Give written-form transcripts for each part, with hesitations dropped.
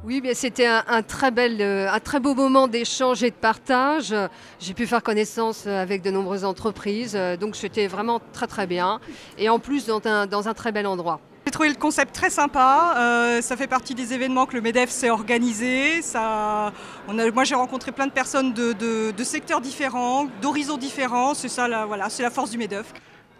Oui, bien, c'était un très beau moment d'échange et de partage. J'ai pu faire connaissance avec de nombreuses entreprises, donc c'était vraiment très très bien. Et en plus dans un très bel endroit. J'ai trouvé le concept très sympa, ça fait partie des événements que le MEDEF s'est organisé. Moi j'ai rencontré plein de personnes de secteurs différents, d'horizons différents, c'est ça, voilà, c'est la force du MEDEF.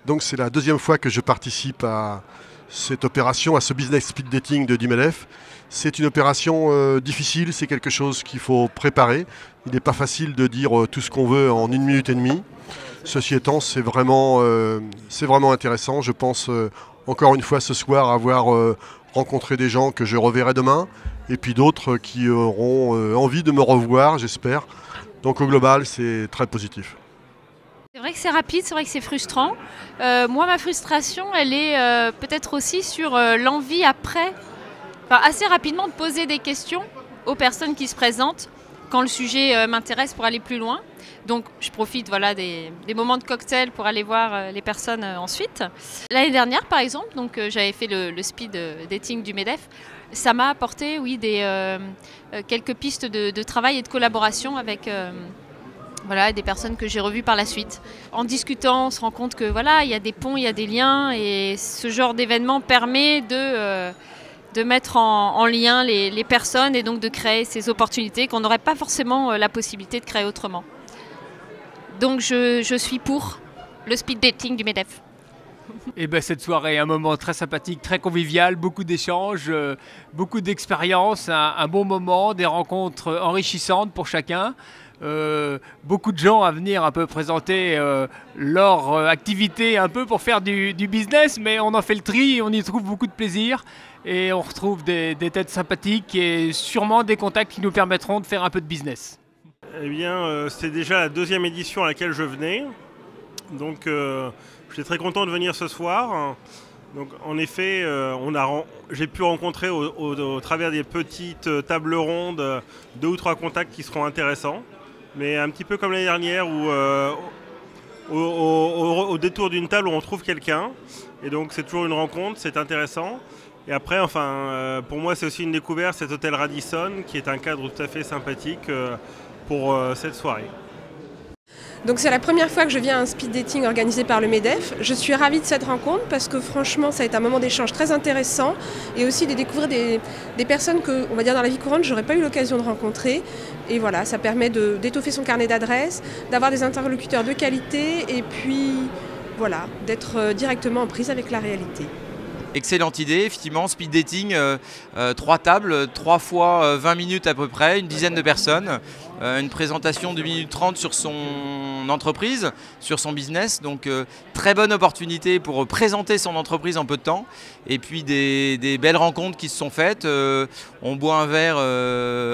Donc c'est la deuxième fois que je participe à cette opération, à ce business speed dating du MEDEF. C'est une opération difficile, c'est quelque chose qu'il faut préparer. Il n'est pas facile de dire tout ce qu'on veut en 1 minute et demie. Ceci étant, c'est vraiment intéressant. Je pense encore une fois ce soir avoir rencontré des gens que je reverrai demain et puis d'autres qui auront envie de me revoir, j'espère. Donc au global, c'est très positif. C'est vrai que c'est rapide, c'est vrai que c'est frustrant. Moi, ma frustration, elle est peut-être aussi sur l'envie après, assez rapidement de poser des questions aux personnes qui se présentent quand le sujet m'intéresse pour aller plus loin. Donc je profite des moments de cocktail pour aller voir les personnes ensuite. L'année dernière, par exemple, j'avais fait le speed dating du MEDEF. Ça m'a apporté quelques pistes de travail et de collaboration avec des personnes que j'ai revues par la suite. En discutant, on se rend compte que il y a des ponts, il y a des liens, et ce genre d'événement permet de mettre en lien les personnes et donc de créer ces opportunités qu'on n'aurait pas forcément la possibilité de créer autrement. Donc je suis pour le speed dating du MEDEF. Et cette soirée est un moment très sympathique, très convivial, beaucoup d'échanges, beaucoup d'expériences, un bon moment, des rencontres enrichissantes pour chacun. Beaucoup de gens à venir un peu présenter leur activité un peu pour faire du business, mais on en fait le tri et on y trouve beaucoup de plaisir et on retrouve des têtes sympathiques et sûrement des contacts qui nous permettront de faire un peu de business. Eh bien, c'est déjà la 2e édition à laquelle je venais, donc j'étais très content de venir ce soir. Donc, en effet, j'ai pu rencontrer au travers des petites tables rondes 2 ou 3 contacts qui seront intéressants. Mais un petit peu comme l'année dernière où au détour d'une table où on trouve quelqu'un. Et donc c'est toujours une rencontre, c'est intéressant. Et après, pour moi c'est aussi une découverte, cet hôtel Radisson qui est un cadre tout à fait sympathique pour cette soirée. Donc c'est la première fois que je viens à un speed dating organisé par le MEDEF. Je suis ravie de cette rencontre parce que franchement ça a été un moment d'échange très intéressant et aussi de découvrir des personnes que, on va dire dans la vie courante, j'aurais pas eu l'occasion de rencontrer. Et voilà, ça permet d'étoffer son carnet d'adresses, d'avoir des interlocuteurs de qualité et puis voilà, d'être directement en prise avec la réalité. Excellente idée, effectivement, speed dating, 3 tables, 3 fois 20 minutes à peu près, une dizaine de personnes, une présentation de 1 minute 30 sur son entreprise, sur son business, donc très bonne opportunité pour présenter son entreprise en peu de temps, et puis des belles rencontres qui se sont faites, on boit un verre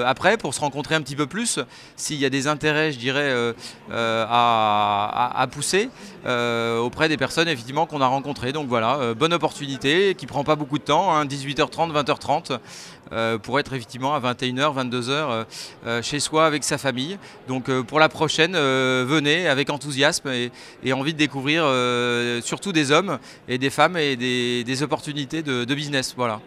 après pour se rencontrer un petit peu plus, s'il y a des intérêts, je dirais, à pousser auprès des personnes effectivement qu'on a rencontrées, donc voilà, bonne opportunité, qui prend pas beaucoup de temps, 18h30, 20h30, pour être effectivement à 21h, 22h chez soi avec sa famille. Donc pour la prochaine, venez avec enthousiasme et envie de découvrir surtout des hommes et des femmes et des opportunités de business. Voilà.